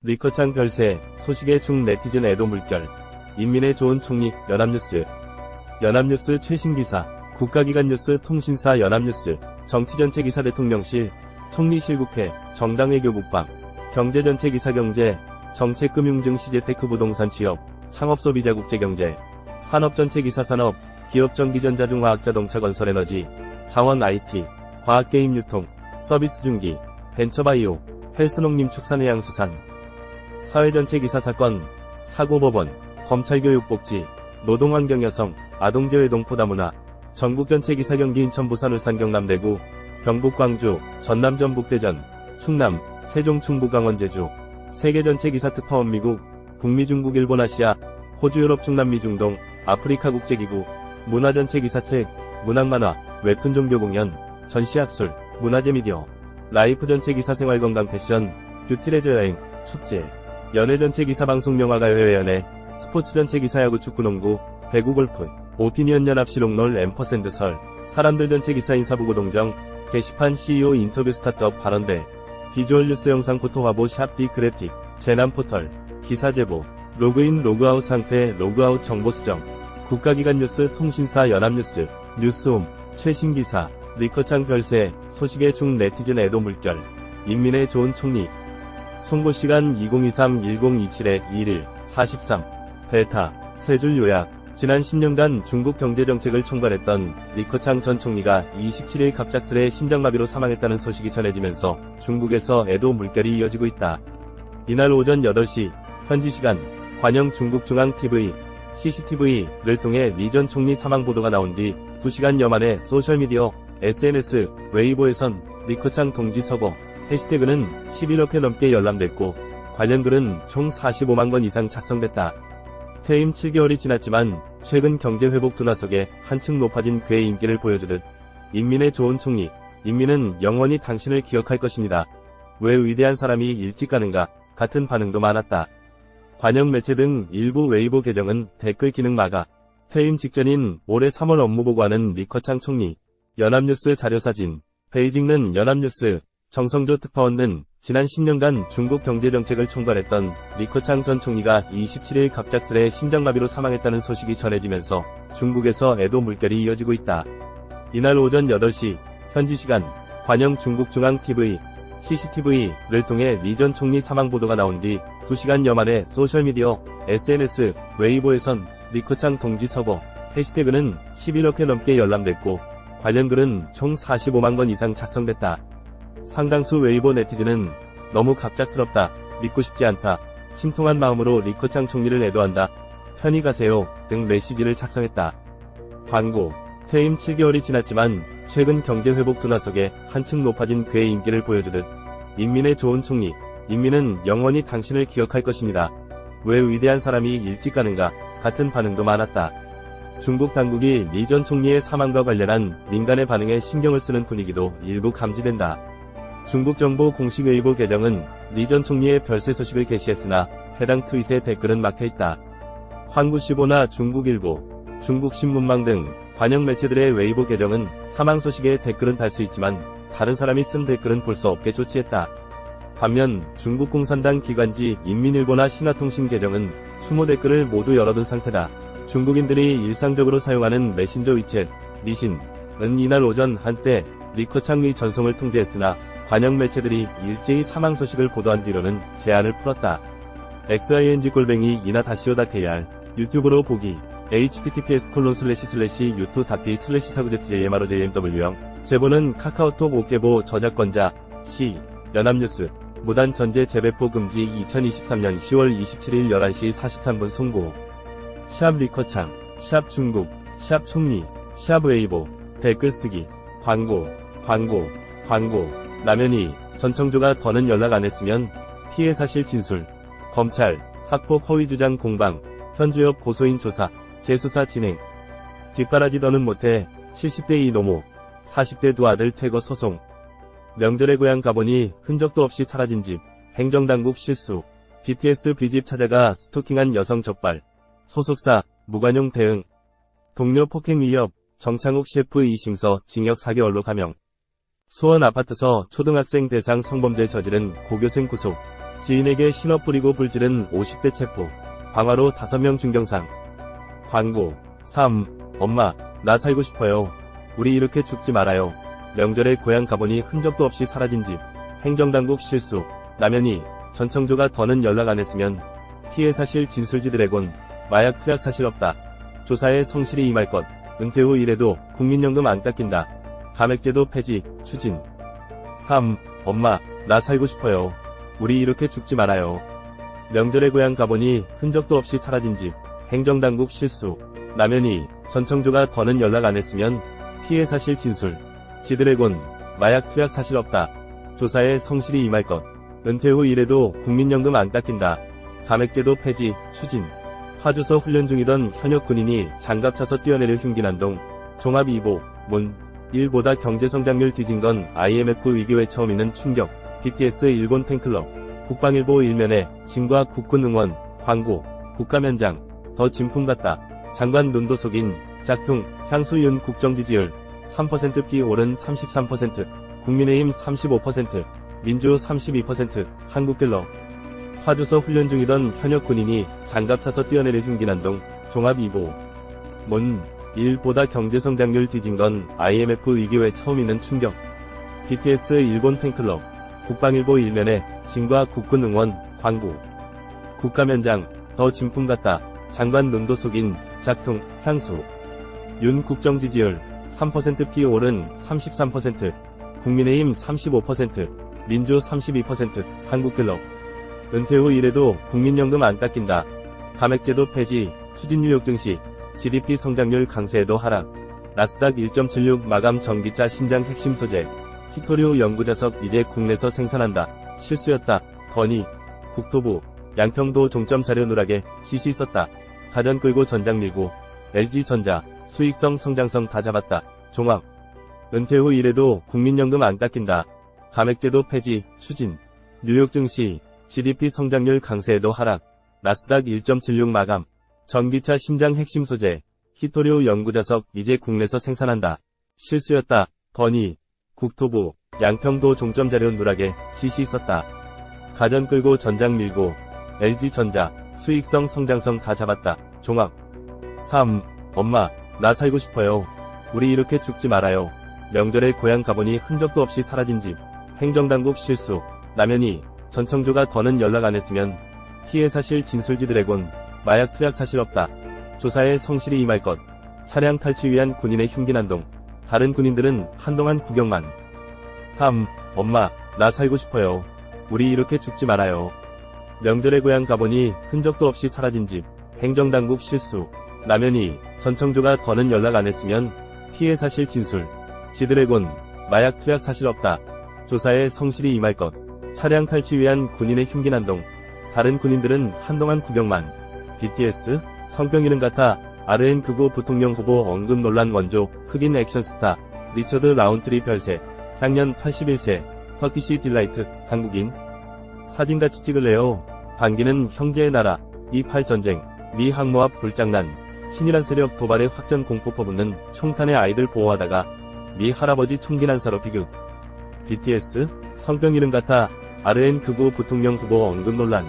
리커창 별세, 소식에 중 네티즌 애도 물결. 인민의 좋은 총리, 연합뉴스. 연합뉴스 최신 기사. 국가기관 뉴스 통신사 연합뉴스. 정치전체 기사 대통령실. 총리실국회. 정당외교 국방. 경제전체 기사 경제. 정책금융증 시제테크 부동산 취업. 창업소비자 국제경제. 산업전체 기사 산업. 기업전기전자중화학자동차건설에너지. 자원 IT. 과학게임 유통. 서비스 중기. 벤처바이오. 헬스농림축산해양수산. 사회전체 기사 사건. 사고법원. 검찰교육복지. 노동환경여성. 아동재외동포다문화. 전국전체 기사 경기 인천 부산 울산 경남 대구. 경북 광주. 전남 전북 대전. 충남. 세종 충북 강원 제주. 세계전체 기사 특파원 미국. 북미 중국 일본 아시아. 호주 유럽 중남미 중동. 아프리카 국제기구. 문화전체 기사책. 문학만화. 웹툰 종교 공연. 전시학술. 문화재 미디어. 라이프 전체 기사 생활건강 패션. 뷰티 레저 여행. 축제. 연예 전체 기사 방송 영화 가요 연예. 스포츠 전체 기사 야구 축구 농구. 배구 골프. 오피니언 연합 실록롤 앰퍼샌드 설. 사람들 전체 기사 인사부고 동정. 게시판 CEO 인터뷰 스타트업 발언대. 비주얼 뉴스 영상 포토 화보 샵디 그래픽. 재난 포털. 기사 제보. 로그인 로그아웃 상태 로그아웃 정보 수정. 국가기관 뉴스 통신사 연합뉴스. 뉴스홈. 최신 기사. 리커창 별세, 소식에 중 네티즌 애도 물결. 인민의 좋은 총리. 송고시간 2023-1027-21, 43. 베타. 세 줄 요약. 지난 10년간 중국 경제정책을 총괄했던 리커창 전 총리가 27일 갑작스레 심장마비로 사망했다는 소식이 전해지면서 중국에서 애도 물결이 이어지고 있다. 이날 오전 8시, 현지시간, 관영 중국중앙TV, CCTV를 통해 리 전 총리 사망 보도가 나온 뒤 2시간여 만에 소셜미디어, SNS, 웨이보에선 리커창 동지 서거, 해시태그는 11억 회 넘게 열람됐고 관련 글은 총 45만 건 이상 작성됐다. 퇴임 7개월이 지났지만 최근 경제회복 둔화석에 한층 높아진 그의 인기를 보여주듯 인민의 좋은 총리, 인민은 영원히 당신을 기억할 것입니다. 왜 위대한 사람이 일찍 가는가 같은 반응도 많았다. 관영 매체 등 일부 웨이보 계정은 댓글 기능 마가, 퇴임 직전인 올해 3월 업무보고하는 리커창 총리, 연합뉴스 자료사진, 베이징는 연합뉴스, 정성조 특파원은 지난 10년간 중국 경제정책을 총괄했던 리커창 전 총리가 27일 갑작스레 심장마비로 사망했다는 소식이 전해지면서 중국에서 애도 물결이 이어지고 있다. 이날 오전 8시, 현지시간, 관영 중국중앙TV, CCTV를 통해 리 전 총리 사망 보도가 나온 뒤 2시간여 만에 소셜미디어, SNS, 웨이보에선 리커창 동지 서거, 해시태그는 11억 회 넘게 열람됐고 관련 글은 총 45만 건 이상 작성됐다. 상당수 웨이보 네티즌은 너무 갑작스럽다, 믿고 싶지 않다, 심통한 마음으로 리커창 총리를 애도한다, 편히 가세요 등 메시지를 작성했다. 광고. 퇴임 7개월이 지났지만 최근 경제회복 둔화석에 한층 높아진 그의 인기를 보여주듯 인민의 좋은 총리, 인민은 영원히 당신을 기억할 것입니다. 왜 위대한 사람이 일찍 가는가 같은 반응도 많았다. 중국 당국이 리 전 총리의 사망과 관련한 민간의 반응에 신경을 쓰는 분위기도 일부 감지된다. 중국 정부 공식 웨이보 계정은 리 전 총리의 별세 소식을 게시했으나 해당 트윗에 댓글은 막혀있다. 환구시보나 중국일보, 중국신문망 등 관영 매체들의 웨이보 계정은 사망 소식에 댓글은 달 수 있지만 다른 사람이 쓴 댓글은 볼 수 없게 조치했다. 반면 중국 공산당 기관지 인민일보나 신화통신 계정은 추모 댓글을 모두 열어둔 상태다. 중국인들이 일상적으로 사용하는 메신저 위챗, 리신은 이날 오전 한때 리커창 리 전송을 통제했으나 관영 매체들이 일제히 사망 소식을 보도한 뒤로는 제한을 풀었다. xing:/이나-co.kr 유튜브로 보기 https://youtube.com/sa구제tjmrojmw 제보는 카카오톡 옥계보 저작권자 C 연합뉴스 무단 전제 재배포 금지 2023년 10월 27일 11시 43분 송고 샵 리커창 샵 중국 샵 총리 샵 웨이보 댓글 쓰기 광고 라면이 전청조가 더는 연락 안 했으면 피해 사실 진술 검찰 학폭 허위 주장 공방 현주엽 고소인 조사 재수사 진행 뒷바라지 더는 못해 70대 이노모 40대 두 아들 퇴거 소송 명절에 고향 가보니 흔적도 없이 사라진 집 행정당국 실수 BTS B집 찾아가 스토킹한 여성 적발 소속사 무관용 대응 동료 폭행 위협 정창욱 셰프 이심서 징역 4개월로 감형 수원 아파트서 초등학생 대상 성범죄 저지른 고교생 구속 지인에게 신어 뿌리고 불지른 50대 체포. 방화로 5명 중경상. 광고. 3. 엄마, 나 살고 싶어요. 우리 이렇게 죽지 말아요. 명절에 고향 가보니 흔적도 없이 사라진 집. 행정당국 실수. 남현이 전청조가 더는 연락 안 했으면 피해 사실 진술지 드래곤. 마약 투약 사실 없다. 조사에 성실히 임할 것. 은퇴 후 일해도 국민연금 안 깎인다. 감액제도 폐지, 추진. 3. 엄마, 나 살고 싶어요. 우리 이렇게 죽지 말아요. 명절에 고향 가보니 흔적도 없이 사라진 집. 행정당국 실수. 남현이 전청조가 더는 연락 안 했으면 피해 사실 진술. 지드래곤. 마약 투약 사실 없다. 조사에 성실히 임할 것. 은퇴 후 일해도 국민연금 안 깎인다. 감액제도 폐지, 추진. 파주서 훈련 중이던 현역 군인이 장갑 차서 뛰어내려 흉기난동. 종합 2보. 문. 1보다 경제성장률 뒤진 건 IMF 위기회 처음이는 충격. BTS 일본 팬클럽. 국방일보 일면에 진과 국군 응원. 광고. 국가면장. 더 진품 같다. 장관 눈도 속인 짝퉁. 향수 윤 국정 지지율 3%피 오른 33%. 국민의힘 35%. 민주 32%. 한국갤럽. 파주서 훈련 중이던 현역 군인이 장갑 차서 뛰어내려 흉기난동. 종합 2보. 문. 1보다 경제성장률 뒤진 건 IMF 위기회 처음이는 충격. BTS 일본 팬클럽. 국방일보 일면에 진과 국군 응원. 광고. 국가면장. 더 진품 같다. 장관 눈도 속인 짝퉁. 향수 윤 국정 지지율 3%피 오른 33%. 국민의힘 35%. 민주 32%. 한국갤럽. 은퇴 후 일해도 국민연금 안 깎인다. 감액제도 폐지. 추진 뉴욕 증시. GDP 성장률 강세에도 하락. 나스닥 1.76 마감 전기차 신장 핵심 소재. 히토류 연구자석 이제 국내에서 생산한다. 실수였다. 건의. 국토부. 양평도 종점 자료 누락에 지시 있었다. 가전 끌고 전장 밀고. LG전자. 수익성 성장성 다 잡았다. 종합. 은퇴 후 일해도 국민연금 안 깎인다. 감액제도 폐지. 추진. 뉴욕 증시. GDP 성장률 강세에도 하락. 나스닥 1.76 마감. 전기차 심장 핵심 소재. 히토류 연구자석 이제 국내에서 생산한다. 실수였다. 건의. 국토부. 양평도 종점 자료 누락에 지시 있었다. 가전 끌고 전장 밀고. LG전자. 수익성 성장성 다 잡았다. 종합. 3. 엄마, 나 살고 싶어요. 우리 이렇게 죽지 말아요. 명절에 고향 가보니 흔적도 없이 사라진 집. 행정당국 실수. 남현이 전청조가 더는 연락 안 했으면 피해 사실 진술지 드래곤. 마약 투약 사실 없다. 조사에 성실히 임할 것. 차량 탈취 위한 군인의 흉기난동. 다른 군인들은 한동안 구경만. 3. 엄마, 나 살고 싶어요. 우리 이렇게 죽지 말아요. 명절에 고향 가보니 흔적도 없이 사라진 집. 행정당국 실수. 남현이 전청조가 더는 연락 안 했으면 피해 사실 진술. 지드래곤. 마약 투약 사실 없다. 조사에 성실히 임할 것. 차량 탈취 위한 군인의 흉기난동. 다른 군인들은 한동안 구경만. BTS, 성병 이름 같아. RN 극우 부통령 후보 언급 논란 원조. 흑인 액션스타. 리처드 라운트리 별세. 향년 81세. 터키시 딜라이트. 한국인. 사진같이 찍을래요. 반기는 형제의 나라. 2.8 전쟁. 미 항모 앞 불장난. 친이란 세력 도발에 확전 공포 퍼붓는 총탄의 아이들 보호하다가 미 할아버지 총기 난사로 비극. BTS, 성병 이름 같아. RN 극우 부통령 후보 언급 논란.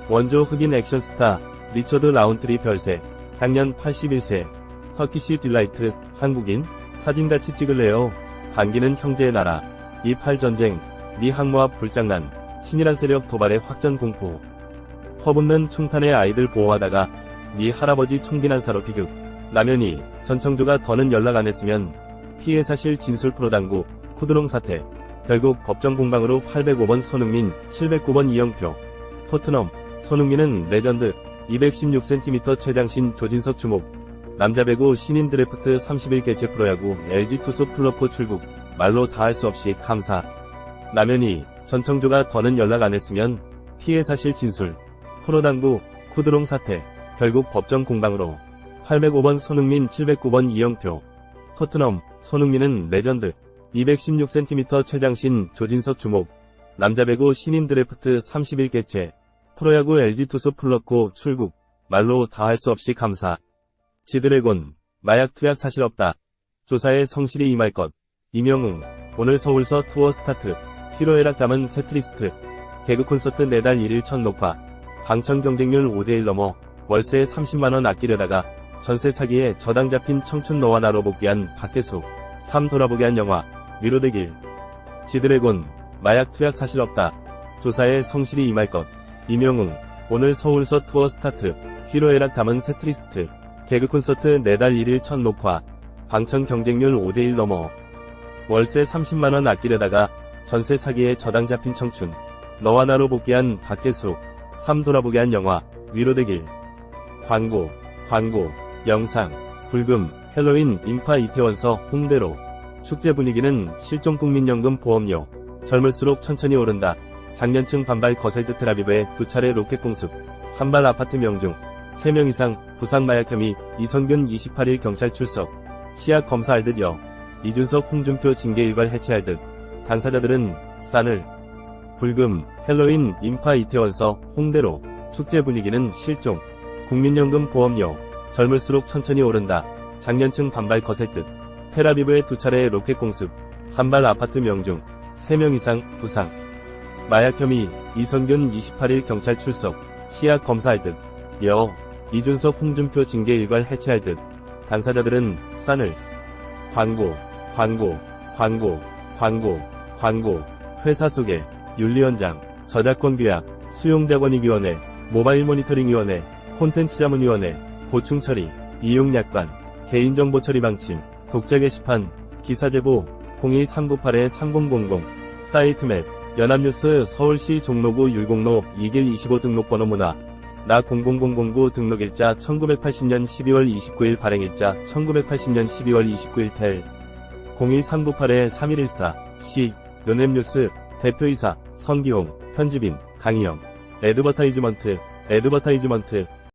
원조 흑인 액션스타. 리처드 라운트리 별세. 향년 81세. 터키시 딜라이트. 한국인. 사진같이 찍을래요. 반기는 형제의 나라. 2.8 전쟁. 미 항모 앞 불장난. 친이란 세력 도발에 확전 공포. 퍼붓는 총탄의 아이들 보호하다가 미 할아버지 총기 난사로 비극. 남현이 전청조가 더는 연락 안 했으면 피해 사실 진술 프로당구. 쿠드롱 사태. 결국 법정 공방으로 805번 손흥민, 709번 이영표. 토트넘. 손흥민은 레전드. 216cm 최장신 조진석 주목. 남자 배구 신인 드래프트 31개째 프로야구 LG 투수 플러포 출국. 말로 다 할 수 없이 감사. 남현이 전청조가 더는 연락 안 했으면 피해 사실 진술. 프로당구. 쿠드롱 사태. 결국 법정 공방으로 805번 손흥민 709번 이영표. 토트넘. 손흥민은 레전드. 216cm 최장신 조진석 주목. 남자 배구 신인 드래프트 31개째. 프로야구 LG 투수 플러코 출국. 말로 다 할 수 없이 감사. 지드래곤. 마약 투약 사실 없다. 조사에 성실히 임할 것. 이명웅. 오늘 서울서 투어 스타트. 희로애락 담은 세트리스트. 개그 콘서트 매달 1일 첫 녹화. 방청 경쟁률 5대1 넘어 월세 30만원 아끼려다가 전세 사기에 저당 잡힌 청춘 너와 나로 복귀한 박혜숙. 3 돌아보게 한 영화. 위로되길. 지드래곤. 마약 투약 사실 없다. 조사에 성실히 임할 것. 임영웅. 오늘 서울서 투어 스타트. 희로애락 담은 세트리스트. 개그 콘서트 매달 1일 첫 녹화. 방청 경쟁률 5대1 넘어 월세 30만원 아끼려다가 전세 사기에 저당 잡힌 청춘. 너와 나로 복귀한 박혜숙. 3 돌아보게 한 영화. 위로되길. 광고. 영상. 불금. 헬로윈 인파 이태원서 홍대로. 축제 분위기는 실종 국민연금 보험료. 젊을수록 천천히 오른다. 장년층 반발 거셀 듯 텔아비브의 2차례 로켓 공습. 한발 아파트 명중. 3명 이상 부상 마약 혐의. 이성균 28일 경찰 출석. 시약 검사할 듯 이준석 홍준표 징계 일괄 해체할 듯. 당사자들은 싼을. 불금. 헬로윈 인파 이태원서 홍대로. 축제 분위기는 실종 국민연금 보험료. 젊을수록 천천히 오른다. 장년층 반발 거셀 듯. 텔아비브의 2차례 로켓 공습. 한발 아파트 명중. 3명 이상 부상 마약 혐의. 이성균 28일 경찰 출석. 시약 검사할 듯. 이준석 홍준표 징계 일괄 해체할 듯. 당사자들은 싼을. 광고. 회사 소개. 윤리원장. 저작권 규약. 수용자권익위원회. 모바일 모니터링위원회. 콘텐츠자문위원회. 보충 처리. 이용 약관. 개인정보 처리 방침. 독자 게시판. 기사 제보. 02398-3000. 사이트 맵. 연합뉴스 서울시 종로구 율곡로 2길 25 등록번호 문화. 나 00009 등록일자 1980년 12월 29일 발행일자 1980년 12월 29일 텔. 02398-3114. 시. 연합뉴스. 대표이사. 성기홍. 편집인. 강희영. 애드버타이즈먼트.